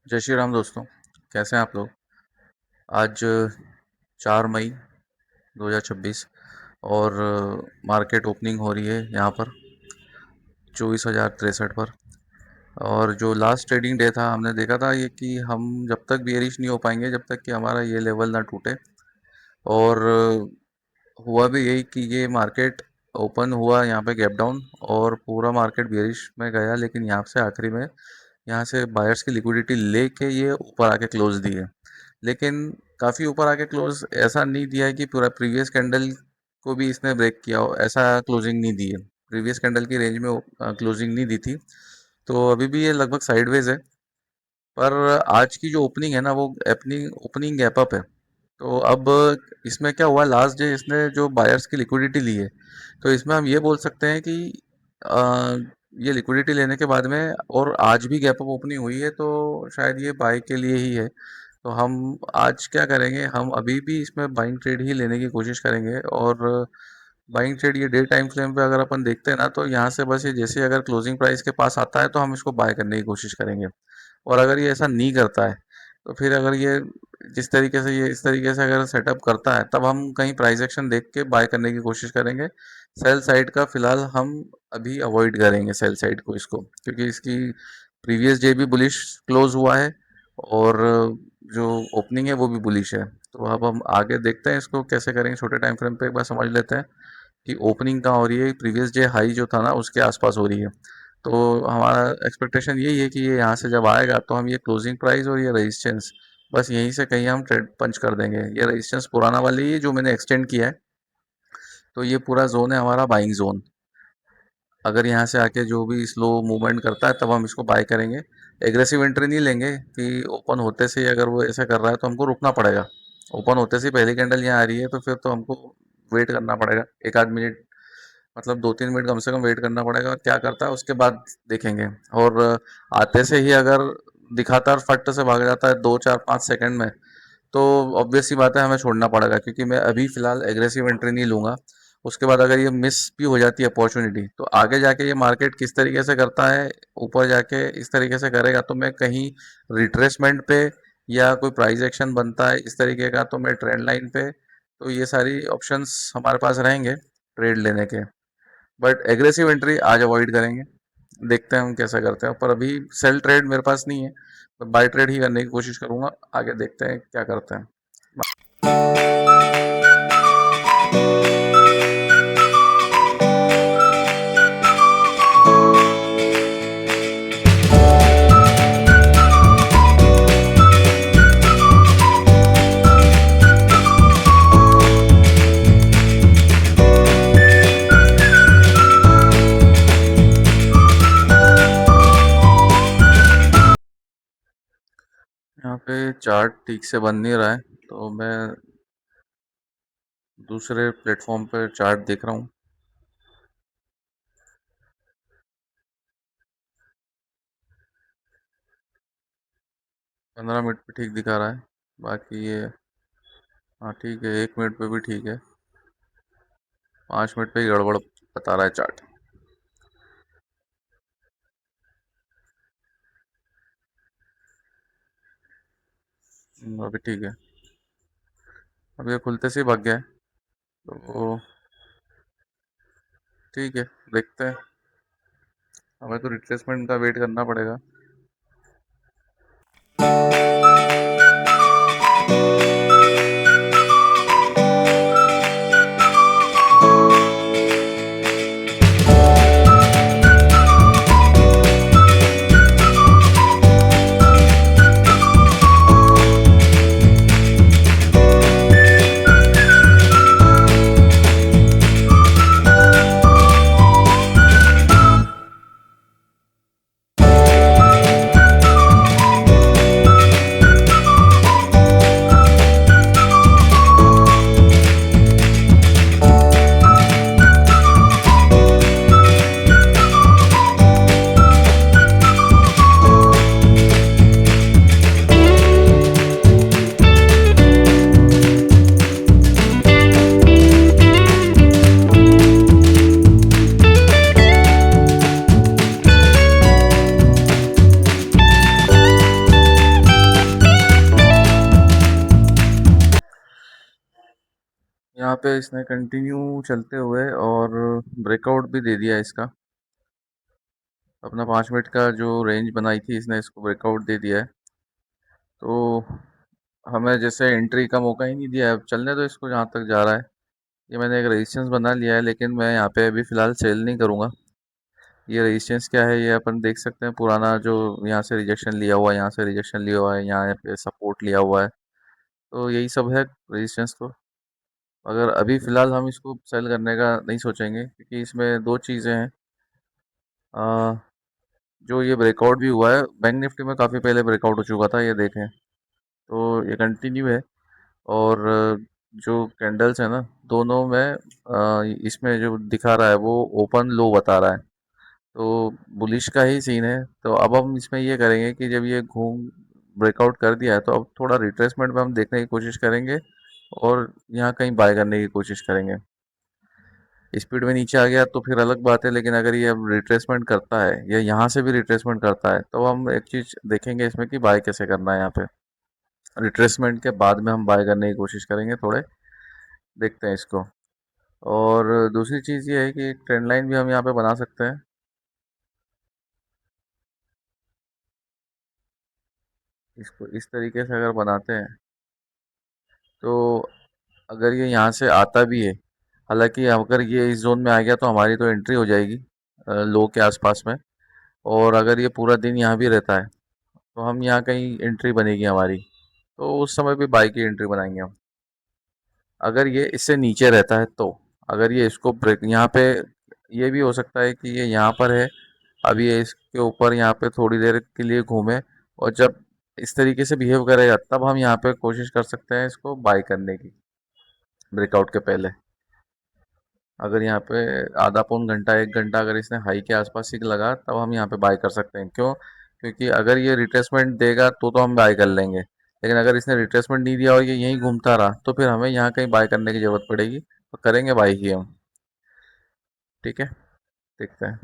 जय श्री राम दोस्तों। कैसे हैं आप लोग? आज 4 मई 2026 और मार्केट ओपनिंग हो रही है यहाँ पर 24,063 पर। और जो लास्ट ट्रेडिंग डे था हमने देखा था ये कि हम जब तक बियरिश नहीं हो पाएंगे जब तक कि हमारा ये लेवल ना टूटे। और हुआ भी यही कि ये मार्केट ओपन हुआ यहाँ पे गैप डाउन और पूरा मार्केट बियरिश में गया, लेकिन यहाँ से आखिरी में यहाँ से बायर्स की लिक्विडिटी लेके ये ऊपर आके क्लोज दी है। लेकिन काफ़ी ऊपर आके क्लोज ऐसा नहीं दिया है कि पूरा प्रीवियस कैंडल को भी इसने ब्रेक किया हो, ऐसा क्लोजिंग नहीं दी है। प्रीवियस कैंडल की रेंज में क्लोजिंग नहीं दी थी, तो अभी भी ये लगभग साइडवेज है। पर आज की जो ओपनिंग है ना वो ओपनिंग ओपनिंग गैप अप है। तो अब इसमें क्या हुआ, लास्ट डे इसने जो बायर्स की लिक्विडिटी ली है, तो इसमें हम ये बोल सकते हैं कि अ, ये लिक्विडिटी लेने के बाद में और आज भी गैप अप ओपनिंग हुई है, तो शायद ये बाय के लिए ही है। तो हम आज क्या करेंगे, हम अभी भी इसमें बाइंग ट्रेड ही लेने की कोशिश करेंगे। और बाइंग ट्रेड ये डे टाइम फ्रेम पे अगर अपन देखते हैं ना, तो यहाँ से बस ये जैसे अगर क्लोजिंग प्राइस के पास आता है तो हम इसको बाय करने की कोशिश करेंगे। और अगर ये ऐसा नहीं करता है तो फिर अगर ये जिस तरीके से ये इस तरीके से अगर सेटअप करता है तब हम कहीं प्राइस एक्शन देख के बाय करने की कोशिश करेंगे। सेल साइड का फिलहाल हम अभी अवॉइड करेंगे सेल साइड को, इसको, क्योंकि इसकी प्रीवियस डे भी बुलिश क्लोज हुआ है और जो ओपनिंग है वो भी बुलिश है। तो अब हम आगे देखते हैं इसको कैसे करेंगे। छोटे टाइम फ्रेम पे एक बार समझ लेते हैं कि ओपनिंग कहाँ हो रही है। प्रीवियस डे हाई जो था ना उसके आसपास हो रही है। तो हमारा एक्सपेक्टेशन यही है कि ये यहाँ से जब आएगा तो हम ये क्लोजिंग प्राइस और ये रेजिस्टेंस बस यहीं से कहीं हम ट्रेड पंच कर देंगे। ये रेजिस्टेंस पुराना वाली है जो मैंने एक्सटेंड किया है, तो ये पूरा जोन है हमारा बाइंग जोन। अगर यहाँ से आके जो भी स्लो मूवमेंट करता है तब हम इसको बाय करेंगे। एग्रेसिव एंट्री नहीं लेंगे कि ओपन होते से ही अगर वो ऐसा कर रहा है तो हमको रुकना पड़ेगा। ओपन होते से ही पहली कैंडल यहाँ आ रही है तो फिर तो हमको वेट करना पड़ेगा एक आध मिनट, मतलब 2-3 मिनट कम से कम वेट करना पड़ेगा। और क्या करता है उसके बाद देखेंगे। और आते से ही अगर दिखाता है और फट से भाग जाता है 2-4-5 सेकंड में, तो ऑब्वियस सी बात है हमें छोड़ना पड़ेगा, क्योंकि मैं अभी फिलहाल एग्रेसिव एंट्री नहीं लूंगा। उसके बाद अगर ये मिस भी हो जाती है अपॉर्चुनिटी तो आगे जाके ये मार्केट किस तरीके से करता है, ऊपर जाके इस तरीके से करेगा तो मैं कहीं रिट्रेसमेंट पे या कोई प्राइस एक्शन बनता है इस तरीके का तो मैं ट्रेंड लाइन पे, तो ये सारी ऑप्शंस हमारे पास रहेंगे ट्रेड लेने के। बट एग्रेसिव एंट्री आज अवॉइड करेंगे। देखते हैं हम कैसा करते हैं, पर अभी सेल ट्रेड मेरे पास नहीं है, तो बाय ट्रेड ही करने की कोशिश करूंगा। आगे देखते हैं क्या करते हैं। यहाँ पे चार्ट ठीक से बन नहीं रहा है, तो मैं दूसरे प्लेटफॉर्म पे चार्ट देख रहा हूँ। 15 मिनट पे ठीक दिखा रहा है। बाकी ये, हाँ ठीक है, 1 मिनट पे भी ठीक है। 5 मिनट पे ही गड़बड़ बता रहा है चार्ट। अभी ठीक है। अब ये खुलते से ही भाग गया है, तो ठीक है, देखते हैं। हमें तो रिट्रेसमेंट का वेट करना पड़ेगा। यहाँ पे इसने कंटिन्यू चलते हुए और ब्रेकआउट भी दे दिया इसका। अपना 5 मिनट का जो रेंज बनाई थी इसने इसको ब्रेकआउट दे दिया है। तो हमें जैसे एंट्री का मौका ही नहीं दिया है। अब चलने दो इसको जहाँ तक जा रहा है। ये मैंने एक रेजिस्टेंस बना लिया है, लेकिन मैं यहाँ पे अभी फ़िलहाल सेल नहीं करूँगा। ये रेजिस्टेंस क्या है, ये अपन देख सकते हैं पुराना जो यहाँ से रिजेक्शन लिया हुआ है, यहाँ से रिजेक्शन लिया हुआ है, यहाँ पे सपोर्ट लिया हुआ है। तो यही सब है रेजिस्टेंस। तो अगर अभी फ़िलहाल हम इसको सेल करने का नहीं सोचेंगे, क्योंकि इसमें दो चीज़ें हैं। अ, जो ये ब्रेकआउट भी हुआ है, बैंक निफ्टी में काफ़ी पहले ब्रेकआउट हो चुका था, ये देखें। तो ये कंटिन्यू है। और जो कैंडल्स है ना, दोनों में इसमें जो दिखा रहा है वो ओपन लो बता रहा है। तो बुलिश का ही सीन है। तो अब हम इसमें ये करेंगे कि जब ये घूम ब्रेकआउट कर दिया है तो अब थोड़ा रिट्रेसमेंट में हम देखने की कोशिश करेंगे और यहाँ कहीं बाय करने की कोशिश करेंगे। स्पीड में नीचे आ गया तो फिर अलग बात है, लेकिन अगर ये अब रिट्रेसमेंट करता है या यहाँ से भी रिट्रेसमेंट करता है तो हम एक चीज़ देखेंगे इसमें कि बाय कैसे करना है। यहाँ पे रिट्रेसमेंट के बाद में हम बाय करने की कोशिश करेंगे थोड़े। देखते हैं इसको। और दूसरी चीज़ ये है कि एक ट्रेंड लाइन भी हम यहाँ पे बना सकते हैं। इसको इस तरीके से अगर बनाते हैं तो अगर ये यहाँ से आता भी है, हालांकि अगर ये इस जोन में आ गया तो हमारी तो एंट्री हो जाएगी लो के आसपास में। और अगर ये पूरा दिन यहाँ भी रहता है तो हम यहाँ कहीं एंट्री बनेगी हमारी, तो उस समय भी बाई की एंट्री बनाएंगे हम। अगर ये इससे नीचे रहता है तो अगर ये इसको ब्रेक यहाँ पे, ये भी हो सकता है कि ये यहाँ पर है, अभी ये इसके ऊपर यहाँ पे थोड़ी देर के लिए घूमे और जब इस तरीके से बिहेव करेगा तब हम यहाँ पे कोशिश कर सकते हैं इसको बाई करने की, ब्रेकआउट के पहले। अगर यहाँ पे आधा पौन घंटा 1 घंटा अगर इसने हाई के आसपास ही लगा तब हम यहाँ पे बाय कर सकते हैं। क्यों? क्योंकि अगर ये रिट्रेसमेंट देगा तो हम बाय कर लेंगे, लेकिन अगर इसने रिट्रेसमेंट नहीं दिया और ये यहीं घूमता रहा तो फिर हमें यहाँ कहीं बाय करने की ज़रूरत पड़ेगी, तो करेंगे बाय ही हम। ठीक है, देखते हैं।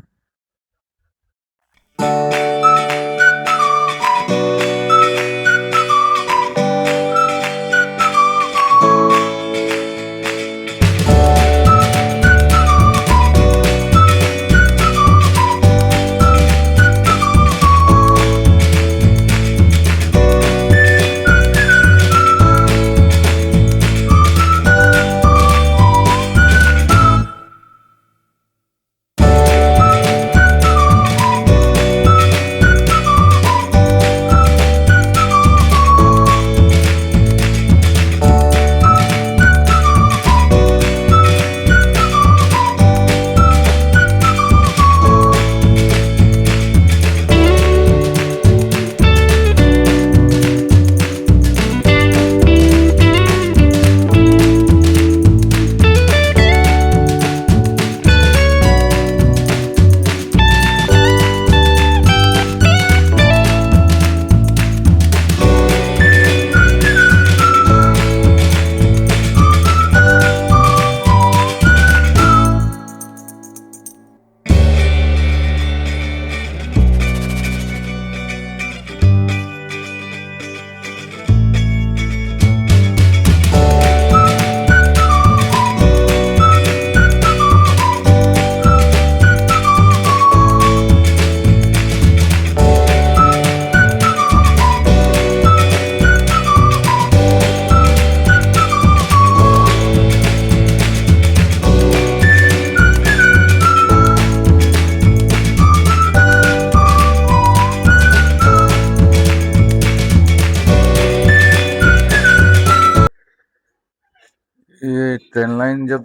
ये ट्रेंड लाइन जब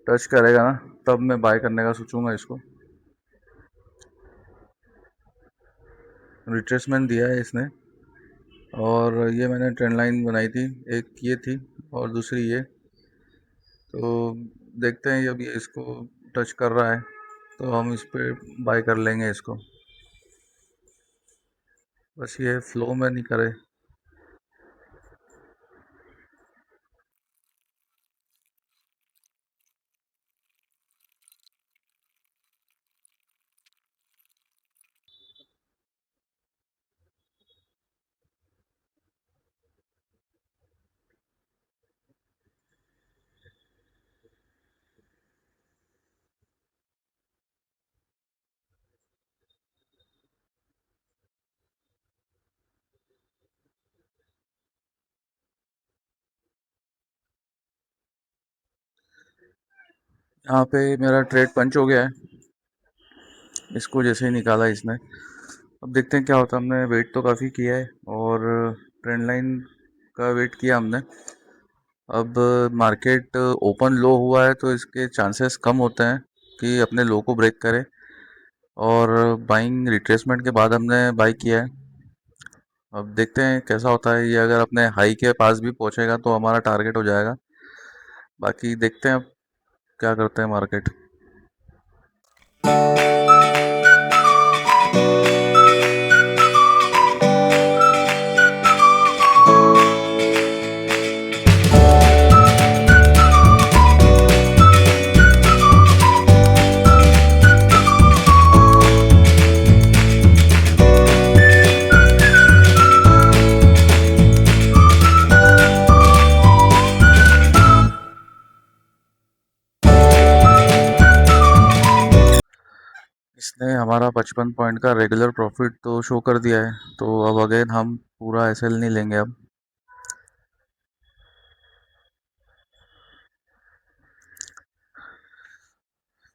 टच करेगा ना तब मैं बाय करने का सोचूंगा इसको। रिट्रेसमेंट दिया है इसने और ये मैंने ट्रेंड लाइन बनाई थी, एक ये थी और दूसरी ये। तो देखते हैं जब ये इसको टच कर रहा है तो हम इस पर बाय कर लेंगे इसको। बस ये फ्लो में नहीं करे। यहाँ पे मेरा ट्रेड पंच हो गया है, इसको जैसे ही निकाला इसने। अब देखते हैं क्या होता है। हमने वेट तो काफ़ी किया है और ट्रेंड लाइन का वेट किया हमने। अब मार्केट ओपन लो हुआ है तो इसके चांसेस कम होते हैं कि अपने लो को ब्रेक करे, और बाइंग रिट्रेसमेंट के बाद हमने बाई किया है। अब देखते हैं कैसा होता है ये। अगर अपने हाई के पास भी पहुंचेगा तो हमारा टारगेट हो जाएगा। बाकी देखते हैं अब क्या करते हैं मार्केट। इसने हमारा 55 पॉइंट का रेगुलर प्रॉफिट तो शो कर दिया है, तो अब अगेन हम पूरा एसएल नहीं लेंगे अब,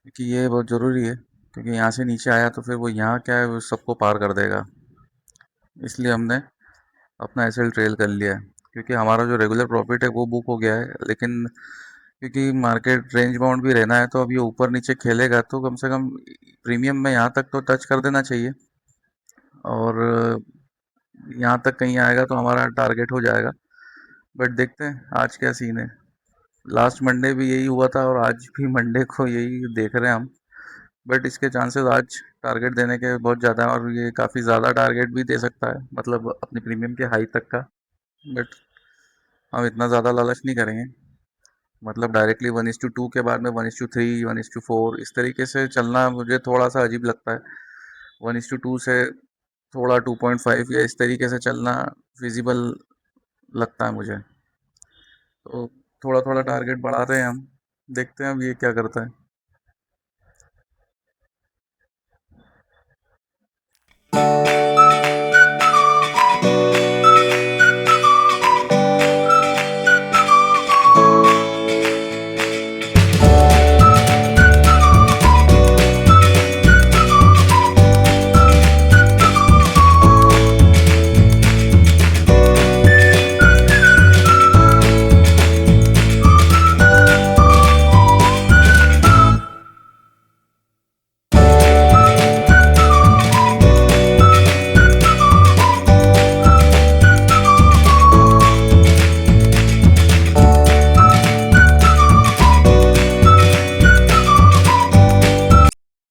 क्योंकि ये बहुत ज़रूरी है। क्योंकि यहाँ से नीचे आया तो फिर वो यहाँ क्या है, वो सबको पार कर देगा। इसलिए हमने अपना एसएल ट्रेल कर लिया है, क्योंकि हमारा जो रेगुलर प्रॉफिट है वो बुक हो गया है। लेकिन क्योंकि मार्केट रेंज बाउंड भी रहना है, तो अब ये ऊपर नीचे खेलेगा तो कम से कम प्रीमियम में यहाँ तक तो टच कर देना चाहिए। और यहाँ तक कहीं आएगा तो हमारा टारगेट हो जाएगा। बट देखते हैं आज क्या सीन है। लास्ट मंडे भी यही हुआ था और आज भी मंडे को यही देख रहे हैं हम। बट इसके चांसेस आज टारगेट देने के बहुत ज़्यादा है, और ये काफ़ी ज़्यादा टारगेट भी दे सकता है, मतलब अपने प्रीमियम के हाई तक का। बट हम इतना ज़्यादा लालच नहीं करेंगे। मतलब डायरेक्टली 1:2 के बाद में 1:3, 1:4 इस तरीके से चलना मुझे थोड़ा सा अजीब लगता है। 1:2 से थोड़ा 2.5 या इस तरीके से चलना फिजिबल लगता है मुझे। तो थोड़ा थोड़ा टारगेट बढ़ा रहे हैं हम। देखते हैं अब ये क्या करता है।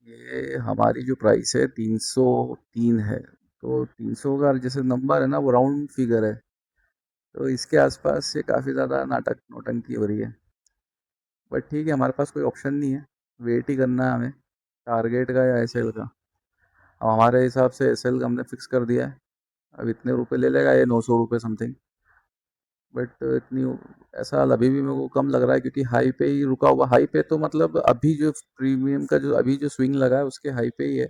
ये हमारी जो प्राइस है 303 है, तो 300 का जैसे नंबर है ना, वो राउंड फिगर है। तो इसके आसपास से काफ़ी ज़्यादा नाटक नौटंकी हो रही है। बट ठीक है, हमारे पास कोई ऑप्शन नहीं है, वेट ही करना है हमें टारगेट का या एसएल का। अब हमारे हिसाब से एसएल का हमने फिक्स कर दिया है। अब इतने रुपए ले लेगा ये, 900 रुपये समथिंग। बट इतनी ऐसा अभी भी मेरे को कम लग रहा है, क्योंकि हाई पे ही रुका हुआ। हाई पे तो मतलब अभी जो प्रीमियम का जो अभी जो स्विंग लगा है उसके हाई पे ही है।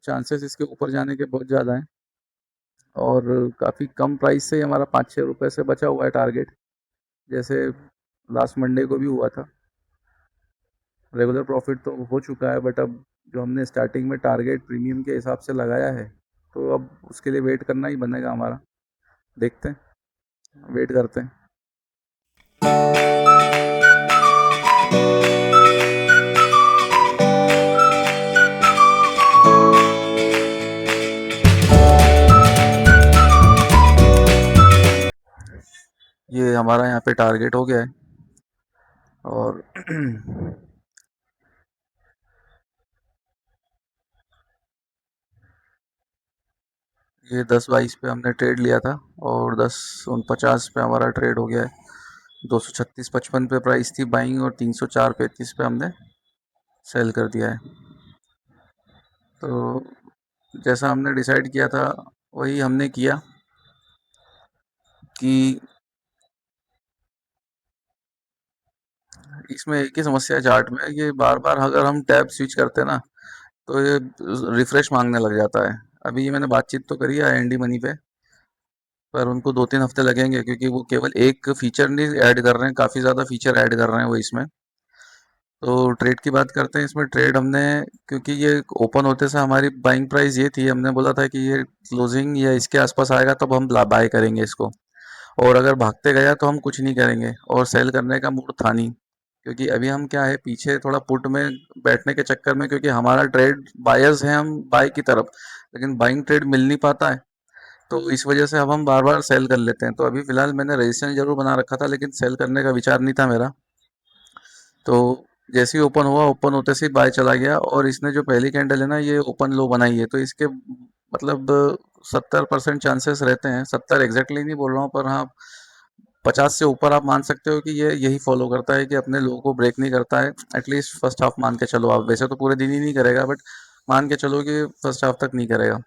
चांसेस इसके ऊपर जाने के बहुत ज़्यादा हैं। और काफ़ी कम प्राइस से ही हमारा 5-6 रुपये से बचा हुआ है टारगेट, जैसे लास्ट मंडे को भी हुआ था। रेगुलर प्रॉफिट तो हो चुका है, बट अब जो हमने स्टार्टिंग में टारगेट प्रीमियम के हिसाब से लगाया है, तो अब उसके लिए वेट करना ही बनेगा हमारा। देखते हैं, वेट करते हैं। ये हमारा यहाँ पे टारगेट हो गया है। और ये 10-22 पे हमने ट्रेड लिया था, और 10-49 पे हमारा ट्रेड हो गया है। 236-55 पे प्राइस थी बाइंग, और 304-35 पे हमने सेल कर दिया है। तो जैसा हमने डिसाइड किया था वही हमने किया कि इसमें एक ही समस्या है चार्ट में, ये बार बार अगर हम टैब स्विच करते हैं ना, तो ये रिफ्रेश मांगने लग जाता है। अभी ये मैंने बातचीत तो करी है एनडी मनी पे, पर उनको 2-3 हफ्ते लगेंगे, क्योंकि वो केवल एक फीचर नहीं ऐड कर रहे हैं, काफ़ी ज़्यादा फीचर ऐड कर रहे हैं वो इसमें। तो ट्रेड की बात करते हैं। इसमें ट्रेड हमने, क्योंकि ये ओपन होते से हमारी बाइंग प्राइस ये थी, हमने बोला था कि ये क्लोजिंग या इसके आसपास आएगा तब हम बाय करेंगे इसको, और अगर भागते गया तो हम कुछ नहीं करेंगे, और सेल करने का मूड था नहीं। क्योंकि अभी हम क्या है, पीछे थोड़ा पुट में बैठने के चक्कर में, क्योंकि हमारा ट्रेड बायर्स है, हम बाय की तरफ, लेकिन बाइंग ट्रेड मिल नहीं पाता है, तो इस वजह से अब हम बार बार सेल कर लेते हैं। तो अभी फिलहाल मैंने रजिस्टेंस जरूर बना रखा था, लेकिन सेल करने का विचार नहीं था मेरा। तो जैसे ही ओपन हुआ, ओपन होते से ही बाय चला गया, और इसने जो पहली कैंडल है ना, ये ओपन लो बनाई है, तो इसके मतलब 70% चांसेस रहते हैं, 70 एग्जैक्टली नहीं बोल रहा हूँ, पर हाँ 50 से ऊपर आप मान सकते हो कि ये यही फॉलो करता है कि अपने लो को ब्रेक नहीं करता है। एटलीस्ट फर्स्ट हाफ मान के चलो आप, वैसे तो पूरे दिन ही नहीं करेगा, बट मान के चलो कि फर्स्ट हाफ तक नहीं करेगा।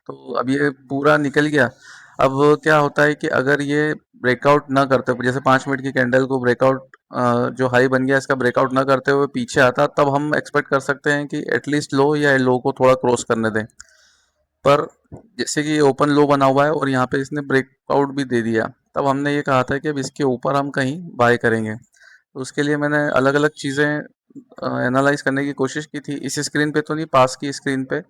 तो अब ये पूरा निकल गया। अब क्या होता है कि अगर ये ब्रेकआउट ना करते, जैसे 5 मिनट की कैंडल को ब्रेकआउट, जो हाई बन गया इसका ब्रेकआउट ना करते हुए पीछे आता, तब हम एक्सपेक्ट कर सकते हैं कि एटलीस्ट लो या लो को थोड़ा क्रॉस करने दें। पर जैसे कि ये ओपन लो बना हुआ है और यहाँ पे इसने ब्रेकआउट भी दे दिया, तब हमने ये कहा था कि अब इसके ऊपर हम कहीं बाय करेंगे। तो उसके लिए मैंने अलग अलग चीज़ें एनालाइज करने की कोशिश की थी, इस स्क्रीन पे तो नहीं, पास की स्क्रीन पे।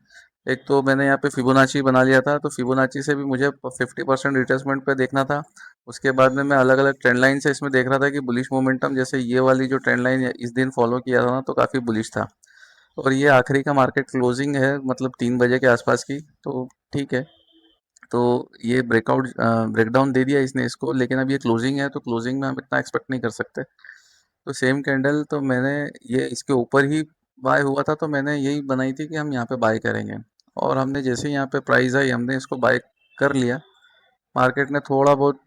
एक तो मैंने यहाँ पे फिबोनाची बना लिया था, तो फिबोनाची से भी मुझे 50% रिट्रेसमेंट पे देखना था। उसके बाद में मैं अलग अलग ट्रेंड लाइन से इसमें देख रहा था कि बुलिश मोमेंटम, जैसे ये वाली जो ट्रेंड लाइन इस दिन फॉलो किया था ना, तो काफ़ी बुलिश था। और ये आखिरी का मार्केट क्लोजिंग है, मतलब 3 बजे के आसपास की, तो ठीक है। तो ये ब्रेकडाउन दे दिया इसने इसको, लेकिन अब ये क्लोजिंग है, तो क्लोजिंग में हम इतना एक्सपेक्ट नहीं कर सकते। तो सेम कैंडल तो मैंने, ये इसके ऊपर ही बाय हुआ था, तो मैंने यही बनाई थी कि हम यहाँ पे बाय करेंगे, और हमने जैसे ही यहाँ पे प्राइस आई हमने इसको बाय कर लिया। मार्केट ने थोड़ा बहुत,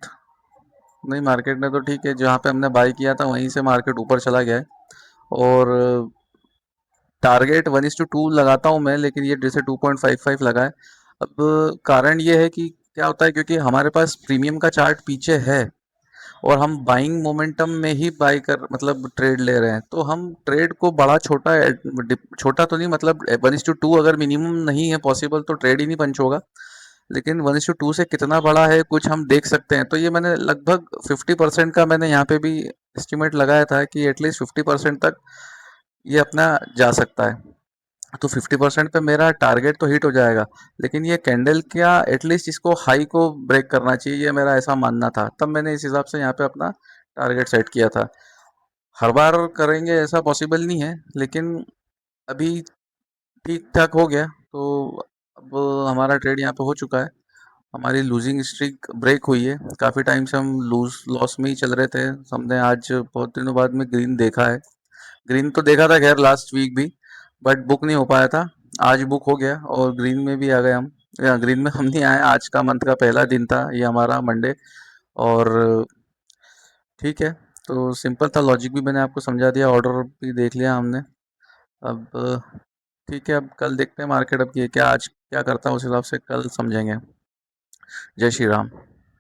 नहीं मार्केट ने तो ठीक है, जहाँ पे हमने बाय किया था वहीं से मार्केट ऊपर चला गया है। और टारगेट 1:2 लगाता हूँ मैं, लेकिन ये जैसे 2.55 लगा है। अब कारण ये है कि क्या होता है, क्योंकि हमारे पास प्रीमियम का चार्ट पीछे है, और हम बाइंग मोमेंटम में ही बाय कर मतलब ट्रेड ले रहे हैं, तो हम ट्रेड को बड़ा छोटा, छोटा तो नहीं, मतलब 1:2 अगर मिनिमम नहीं है पॉसिबल तो ट्रेड ही नहीं पंच होगा, लेकिन 1:2 से कितना बड़ा है कुछ हम देख सकते हैं। तो ये मैंने लगभग 50% का मैंने यहाँ पे भी एस्टिमेट लगाया था कि एटलीस्ट 50% तक ये अपना जा सकता है। तो 50% पे मेरा टारगेट तो हिट हो जाएगा, लेकिन ये कैंडल क्या एटलीस्ट इसको हाई को ब्रेक करना चाहिए, ये मेरा ऐसा मानना था, तब मैंने इस हिसाब से यहाँ पे अपना टारगेट सेट किया था। हर बार करेंगे ऐसा पॉसिबल नहीं है, लेकिन अभी ठीक ठाक हो गया। तो अब हमारा ट्रेड यहाँ पे हो चुका है, हमारी लूजिंग स्ट्रीक ब्रेक हुई है। काफ़ी टाइम से हम लॉस में ही चल रहे थे, हमने आज बहुत दिनों बाद में ग्रीन देखा है। ग्रीन तो देखा था खैर लास्ट वीक भी, बट बुक नहीं हो पाया था। आज बुक हो गया और ग्रीन में भी आ गए हम, या ग्रीन में हम नहीं आए, आज का मंथ का पहला दिन था ये हमारा मंडे। और ठीक है, तो सिंपल था, लॉजिक भी मैंने आपको समझा दिया, ऑर्डर भी देख लिया हमने। अब ठीक है, अब कल देखते हैं मार्केट अब ये क्या आज क्या करता है, उस हिसाब से कल समझेंगे। जय श्री राम।